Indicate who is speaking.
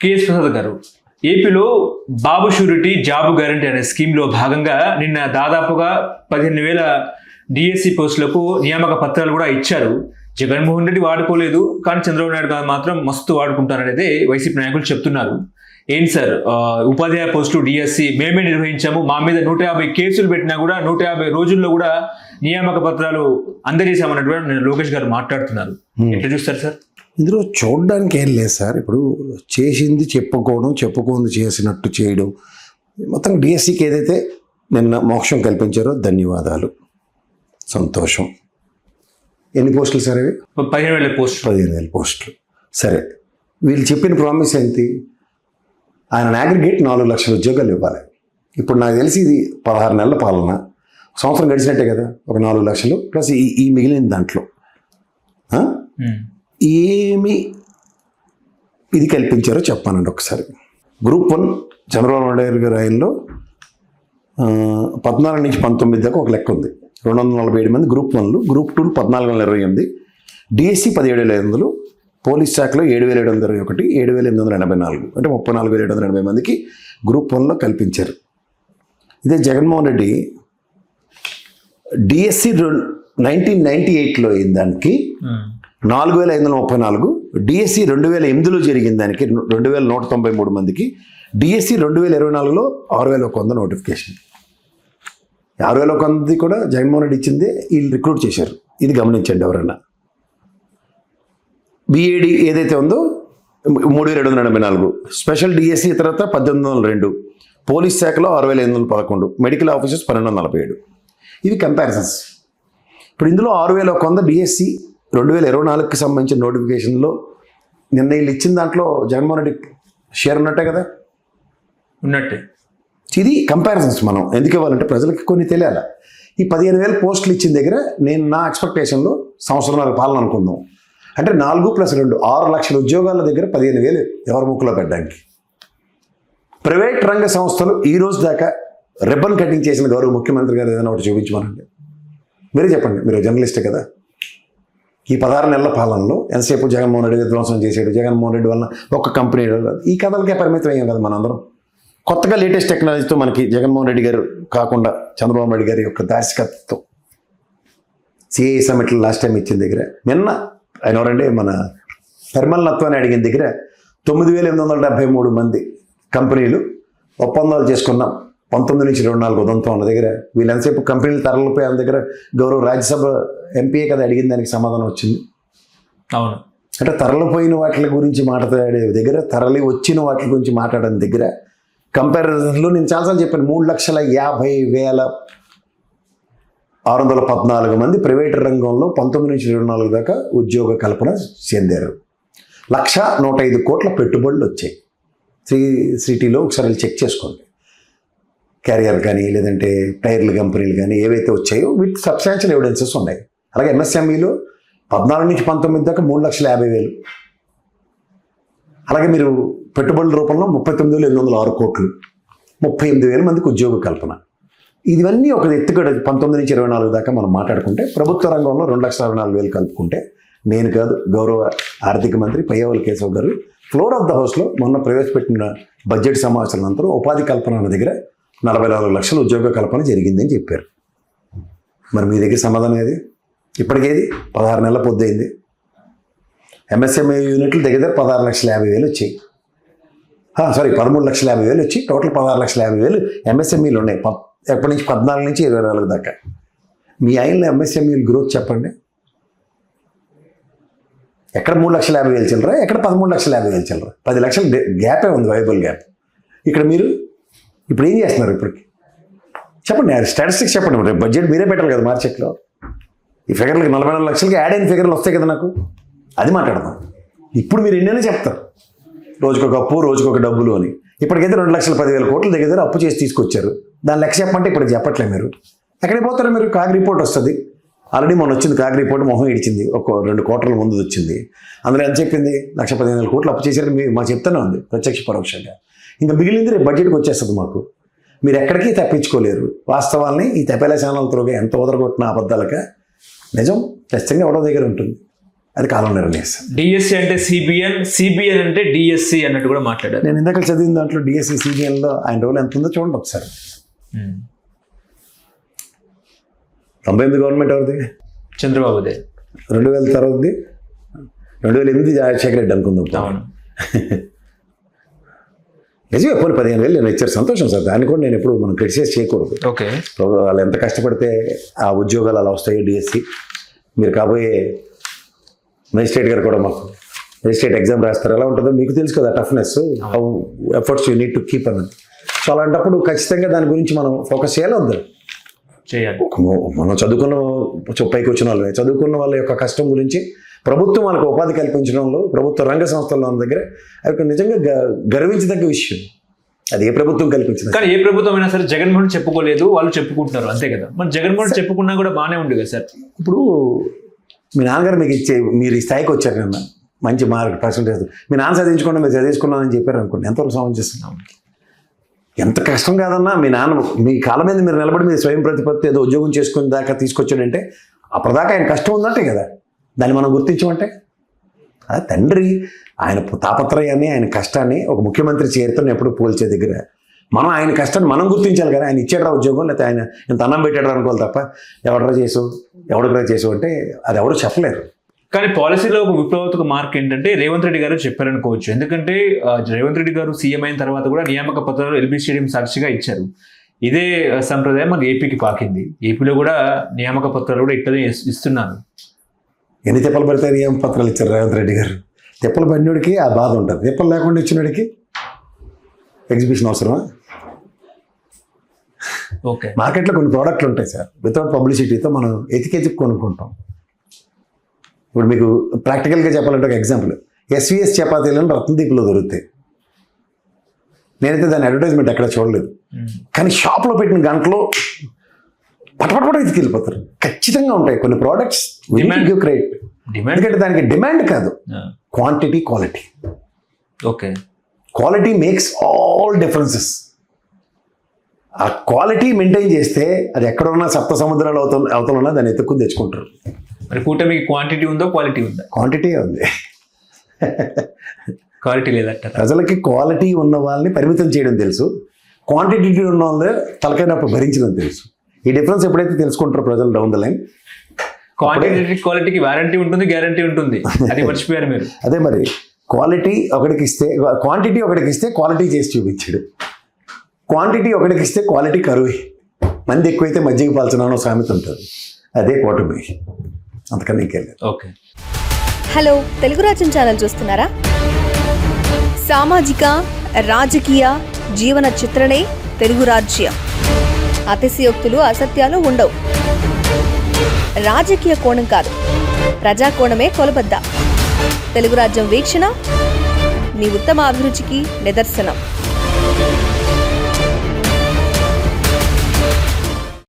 Speaker 1: KS Prasad గారు, ఏపీలో బాబు surety job guarantee అనే స్కీమ్లో భాగంగా నిన్న దాదాపుగా 15,000 డిఎస్సి పోస్టులకు నియామక పత్రాలు కూడా ఇచ్చారు. జగన్మోహన్ రెడ్డి వాడుకోలేదు, కానీ చంద్రబాబు నాయుడు గారు మాత్రం మస్తు వాడుకుంటారనేది వైసీపీ నాయకులు చెప్తున్నారు. ఏంటి సార్, ఉపాధ్యాయ పోస్టు డిఎస్సి మేమే నిర్వహించాము, మా మీద 150 కేసులు పెట్టినా కూడా 150 రోజుల్లో కూడా నియామక పత్రాలు అందజేశామన్నట్టు లోకేష్ గారు మాట్లాడుతున్నారు. ఎట్లా చూస్తారు సార్?
Speaker 2: ఇందులో చూడడానికి ఏం లేదు సార్. ఇప్పుడు చేసింది చెప్పుకోంది చేసినట్టు చేయడం, మొత్తం డిఎస్సికి ఏదైతే నిన్న మోక్షం కల్పించారో ధన్యవాదాలు, సంతోషం. ఎన్ని పోస్టులు సార్ అవి? 15,000 పోస్టులు. సరే, వీళ్ళు చెప్పిన ప్రామిస్ ఏంటి? ఆయన అగ్రిగేట్ 4 లక్షల ఉద్యోగాలు ఇవ్వాలి. ఇప్పుడు నాకు తెలిసి ఇది 16 నెలల పాలన, సంవత్సరం గడిచినట్టే కదా. ఒక 4 లక్షలు ప్లస్ ఈ మిగిలిన దాంట్లో ఏమి ఇది కల్పించారో చెప్పానండి ఒకసారి. గ్రూప్ 1 చంద్రబాబు నాయుడు గారి ఆయనలో 14 నుంచి 19 దాకా ఒక లెక్క ఉంది. 247 మంది గ్రూప్ 1లు, గ్రూప్ 2 1428, డిఎస్సి 17,500, పోలీస్ శాఖలో 7,721, 7,884, అంటే 34,780 మందికి గ్రూప్ 1లో కల్పించారు. ఇదే జగన్మోహన్ రెడ్డి డిఎస్సి 1998లో అయిన దానికి 4,534, డిఎస్సి 2008లో జరిగిన దానికి 2,193 మందికి, డిఎస్సి 2024లో 6,100 నోటిఫికేషన్. 6,100 కూడా జగన్మోహన్ రెడ్డి ఇచ్చిందే వీళ్ళు రిక్రూట్ చేశారు. ఇది గమనించండి ఎవరన్నా. బిఏడి ఏదైతే ఉందో 3,784, స్పెషల్ డిఎస్సి తర్వాత 1,802, పోలీస్ శాఖలో 6,511, మెడికల్ ఆఫీసర్స్ 1,247. ఇవి కంపారిజన్స్. ఇప్పుడు ఇందులో 6,100 డిఎస్సి 2024కి సంబంధించిన నోటిఫికేషన్లో నిన్న వీళ్ళు ఇచ్చిన దాంట్లో జగన్మోహన్ రెడ్డి షేర్ ఉన్నట్టే కదా,
Speaker 1: ఉన్నట్టే.
Speaker 2: ఇది కంపారిజన్స్. మనం ఎందుకు ఇవ్వాలంటే ప్రజలకి కొన్ని తెలియాలి. ఈ 15,000 పోస్టులు ఇచ్చిన దగ్గర నేను నా ఎక్స్పెక్టేషన్లో సంవత్సరాల పాలన అనుకుందాం అంటే 4 + 2 6 లక్షల ఉద్యోగాల దగ్గర 15,000 ఎవరి ముక్కులో పెట్టడానికి. ప్రైవేట్ రంగ సంస్థలు ఈ రోజు దాకా రిబ్బన్ కటింగ్ చేసిన గౌరవ ముఖ్యమంత్రి గారు ఏదైనా ఒకటి చూపించమనండి. మీరే చెప్పండి, మీరు జర్నలిస్టే కదా. ఈ 16 నెలల పాలనలో ఎంతసేపు జగన్మోహన్ రెడ్డి విధ్వంసం చేశాడు, జగన్మోహన్ రెడ్డి వలన ఒక్క కంపెనీ, ఈ కథలకే పరిమితం అయ్యాం కదా మనందరం. కొత్తగా లేటెస్ట్ టెక్నాలజీతో మనకి జగన్మోహన్ రెడ్డి గారు కాకుండా చంద్రబాబు నాయుడు గారి యొక్క దార్శకత్వం సిఐ సమిట్లు లాస్ట్ టైం ఇచ్చిన దగ్గర, నిన్న ఆయన ఎవరంటే మన పెర్మల్ నత్వాన్ని అడిగిన దగ్గర 9,873 మంది కంపెనీలు ఒప్పందాలు చేసుకున్నాం 19 నుంచి 24 ఉదంతం ఉన్న దగ్గర. వీళ్ళు ఎంతసేపు కంపెనీలు తరలిపోయి ఆయన దగ్గర గౌరవ రాజ్యసభ ఎంపీఏ కదా అడిగిన దానికి సమాధానం వచ్చింది.
Speaker 1: అవును,
Speaker 2: అంటే తరలిపోయిన వాటి గురించి మాట్లాడే దగ్గర, తరలి వచ్చిన వాటి గురించి మాట్లాడని దగ్గర కంపారిజన్లో నేను చాలాసార్లు చెప్పాను. 3,50,614 మంది ప్రైవేట్ రంగంలో 19 నుంచి 24 దాకా ఉద్యోగ కల్పన చెందారు. 1,105 కోట్ల పెట్టుబడులు వచ్చాయి. సిటీలో ఒకసారి చెక్ చేసుకోండి. క్యారియర్ కానీ లేదంటే టైర్ల కంపెనీలు కానీ ఏవైతే వచ్చాయో విత్ సబ్స్టాన్షియల్ ఎవిడెన్సెస్ ఉన్నాయి. అలాగే ఎంఎస్ఎంఈలో 14 నుంచి 19 దాకా 3,50,000. అలాగే మీరు పెట్టుబడుల రూపంలో 39,806 కోట్లు, 38,000 మందికి ఉద్యోగ కల్పన. ఇవన్నీ ఒక ఎత్తుగడ. 19 నుంచి 24 దాకా మనం మాట్లాడుకుంటే ప్రభుత్వ రంగంలో 2,64,000 కలుపుకుంటే, నేను కాదు గౌరవ ఆర్థిక మంత్రి పయ్యావుల కేశవ్ గారు ఫ్లోర్ ఆఫ్ ద హౌస్లో మొన్న ప్రవేశపెట్టిన బడ్జెట్ సమావేశాలంతరం ఉపాధి కల్పన అన్న దగ్గర 44 లక్షల ఉద్యోగ కల్పన జరిగిందని చెప్పారు. మరి మీ దగ్గర సమాధానం ఏది? ఇప్పటికేది 16 నెలల పొద్దయింది. ఎంఎస్ఎంఈ యూనిట్లు దగ్గర 16,50,000 వచ్చాయి. 13,50,000 వచ్చి టోటల్ 16,50,000 ఎంఎస్ఎంఈలు ఉన్నాయి. ఎప్పటి నుంచి 14 నుంచి 24 దాకా. మీ ఆయనలో ఎంఎస్ఎంఈలు గ్రోత్ చెప్పండి. ఎక్కడ 3,50,000 చిల్లర, ఎక్కడ 13,50,000 చిల్లర. 10 లక్షల గ్యాపే ఉంది, వైబుల్ గ్యాప్. ఇక్కడ మీరు ఇప్పుడు ఏం చేస్తున్నారు? ఇప్పటికి చెప్పండి, స్టాటిస్టిక్స్ చెప్పండి. రేపు బడ్జెట్ మీరే పెట్టాలి కదా మార్కెట్లో. ఈ ఫిగర్లకి 44 లక్షలకి యాడ్ అయిన ఫిగర్లు వస్తాయి కదా నాకు, అది మాట్లాడదాం. ఇప్పుడు మీరు ఎన్నైనా చెప్తారు, రోజుకొక అప్పు రోజుకొక డబ్బులు అని. ఇప్పటికైతే 2,10,000 కోట్ల దగ్గర అప్పు చేసి తీసుకొచ్చారు. దాని లెక్క చెప్పమంటే ఇప్పుడు చెప్పట్లేదు. మీరు ఎక్కడికి పోతారు? మీరు కాగ్ రిపోర్ట్ వస్తుంది. ఆల్రెడీ మొన్న వచ్చింది కాగ్ రిపోర్ట్, మొహం ఇడిచింది. ఒక 2 క్వార్టర్ల ముందు వచ్చింది. అందులో ఎంత చెప్పింది? 1,15,000 కోట్లు అప్పు చేశారని మా చెప్తానే ఉంది, ప్రత్యక్ష పరోక్షంగా. ఇంకా మిగిలింది రేపు బడ్జెట్కి వచ్చేస్తుంది మాకు. మీరు ఎక్కడికి తప్పించుకోలేరు. వాస్తవాల్ని ఈ తెపేల ఛానల్ త్రోగా ఎంత వదలగొట్టిన అబద్ధాలక నిజం ఖచ్చితంగా ఎవడో దగ్గర ఉంటుంది. అది కాలం నిర్ణయిస్తుంది.
Speaker 1: డిఎస్సి అంటే సిబిఎన్ అంటే డిఎస్సి అన్నట్టు కూడా మాట్లాడారు.
Speaker 2: నేను ఇందాక చదివిన దాంట్లో డిఎస్సి సిబిఎన్లో ఆయన రోల్ ఎంత ఉందో చూడండి ఒకసారి. 98 గవర్నమెంట్ ఎవరిది?
Speaker 1: చంద్రబాబుదే.
Speaker 2: 2000 తర్వాతది 2008 రాజశేఖర రెడ్డి అనుకుందాం.
Speaker 1: అవును.
Speaker 2: నిజమే, పోనీ 15,000 నేను ఇచ్చారు, సంతోషం సార్. దాన్ని కూడా నేను ఎప్పుడు మనం క్రిటిసైజ్ చేయకూడదు.
Speaker 1: ఓకే,
Speaker 2: వాళ్ళు ఎంత కష్టపడితే ఆ ఉద్యోగాలు అలా వస్తాయి. డిఎస్సి మీరు కాబోయే మెజిస్ట్రేట్ గారు కూడా మాకు మెజిస్ట్రేట్ ఎగ్జామ్ రాస్తారు, ఎలా ఉంటుందో మీకు తెలుసు కదా, toughness, how efforts you need to keep అన్నది. సో అలాంటప్పుడు ఖచ్చితంగా దాని గురించి మనం ఫోకస్ చేయాలి. వద్దు
Speaker 1: చేయాలి.
Speaker 2: మనం చదువుకున్న పైకి వచ్చిన వాళ్ళే, చదువుకున్న వాళ్ళ యొక్క కష్టం గురించి ప్రభుత్వం వాళ్ళకి ఉపాధి కల్పించడంలో, ప్రభుత్వ రంగ సంస్థల్లో ఉన్న దగ్గర అది నిజంగా గర్వించదగ్గ విషయం. అది ఏ ప్రభుత్వం కల్పించింది.
Speaker 1: కానీ ఏ ప్రభుత్వం అయినా సరే జగన్మోహన్ చెప్పుకోలేదు, వాళ్ళు చెప్పుకుంటున్నారు అంతే కదా. మరి జగన్మోహన్ చెప్పుకున్నా కూడా బాగానే ఉంది కదా సార్.
Speaker 2: ఇప్పుడు మీ నాన్నగారు మీకు ఇచ్చే, మీరు ఈ స్థాయికి వచ్చారు కన్నా, మంచి మార్క్ పర్సెంటేజ్, మీ నాన్న చదివించుకోండి, మీరు చదివించుకున్నానని చెప్పారు అనుకోండి, ఎంతవరకు సమంజసం? ఎంత కష్టం కాదన్నా మీ నాన్న మీ కాళ్ళ మీద మీరు నిలబడి మీరు స్వయం ప్రతిపత్తి ఏదో ఉద్యోగం చేసుకుని దాకా తీసుకొచ్చాడంటే అప్పటిదాకా ఆయన కష్టం ఉందంటే కదా, దాన్ని మనం గుర్తించమంటే. అదే తండ్రి ఆయన తాపత్రయాన్ని, ఆయన కష్టాన్ని ఒక ముఖ్యమంత్రి చేరితో ఎప్పుడు పోల్చే దగ్గర మనం ఆయన కష్టాన్ని మనం గుర్తించాలి కదా. ఆయన ఇచ్చాడు ఉద్యోగం, లేకపోతే ఆయన ఇంత అన్నం పెట్టాడు అనుకోవాలి తప్ప ఎవడరా చేసు అంటే అది ఎవరు చెప్పలేరు.
Speaker 1: కానీ పాలసీలో ఒక విప్లవాత్మక మార్క్ ఏంటంటే రేవంత్ రెడ్డి గారు చెప్పారనుకోవచ్చు. ఎందుకంటే రేవంత్ రెడ్డి గారు సీఎం అయిన తర్వాత కూడా నియామక పత్రాలు ఎల్బీ స్టేడియం సాక్షిగా ఇచ్చారు. ఇదే సంప్రదాయం మన ఏపీకి పాకింది. ఏపీలో కూడా నియామక పత్రాలు కూడా ఇట్లనే ఇస్తున్నారు.
Speaker 2: ఎన్ని తిప్పలు పడితే నియామక పత్రాలు ఇచ్చారు రేవంత్ రెడ్డి గారు. తిప్పలు పడినోడికి ఆ బాధ ఉంటుంది, తిప్పలు లేకుండా ఇచ్చినోడికి ఎగ్జిబిషన్ అవసరమా?
Speaker 1: ఓకే,
Speaker 2: మార్కెట్లో కొన్ని ప్రోడక్ట్లు ఉంటాయి సార్, వితౌట్ పబ్లిసిటీతో మనం ఎతికెతికి కొనుక్కుంటాం. ఇప్పుడు మీకు ప్రాక్టికల్గా చెప్పాలంటే ఒక ఎగ్జాంపుల్, ఎస్విఎస్ చపాతీలను రత్నదీప్లో దొరుకుతాయి. నేనైతే దాని అడ్వర్టైజ్మెంట్ ఎక్కడ చూడలేదు, కానీ షాప్లో పెట్టిన గంటలో పటపట ఎతికెళ్ళిపోతారు. ఖచ్చితంగా ఉంటాయి కొన్ని ప్రోడక్ట్స్ క్రియేట్, ఎందుకంటే దానికి డిమాండ్ కాదు, quantity quality.
Speaker 1: Okay,
Speaker 2: quality makes all differences. ఆ క్వాలిటీ మెయింటైన్ చేస్తే అది ఎక్కడున్నా సప్త సముద్రాలు అవుతున్నా దాన్ని ఎత్తుక్కుని తెచ్చుకుంటారు.
Speaker 1: మరి కూటమికి క్వాంటిటీ ఉందో క్వాలిటీ ఉందా?
Speaker 2: క్వాంటిటీ ఉంది,
Speaker 1: క్వాలిటీ లేదట.
Speaker 2: ప్రజలకి క్వాలిటీ ఉన్న వాళ్ళని పరిమితం చేయడం తెలుసు, క్వాంటిటీ ఉన్న వాళ్ళని తలకైనప్పుడు భరించడం తెలుసు. ఈ డిఫరెన్స్ ఎప్పుడైతే తెలుసుకుంటారో ప్రజలు డౌన్ ద లైన్,
Speaker 1: క్వాంటిటీ క్వాలిటీకి వారంటీ ఉంటుంది, గ్యారంటీ ఉంటుంది, అది మర్చిపోయారు మీరు.
Speaker 2: అదే మరి క్వాలిటీ ఒకటికి ఇస్తే, క్వాంటిటీ ఒకటికి ఇస్తే క్వాలిటీ చేసి చూపించాడు, క్వాంటిటీ ఒకటికి ఇస్తే క్వాలిటీ కరువే. మంది ఎక్కువైతే మజ్జిగ పాల్చడం సామెత ఉంటుంది, అదే కూటమి, అంతకన్నా ఇంకెళ్ళలేదు.
Speaker 1: ఓకే,
Speaker 3: హలో, తెలుగు రాజ్యం ఛానల్ చూస్తున్నారా? సామాజిక రాజకీయ జీవన చిత్రణే తెలుగు రాజ్యం. అతిశయోక్తులు అసత్యాలు ఉండవు. రాజకీయ కోణం కాదు, ప్రజా కోణమే కొలబద్ద. తెలుగు రాజ్యం వీక్షణ మీ ఉత్తమ అభిరుచికి నిదర్శనం.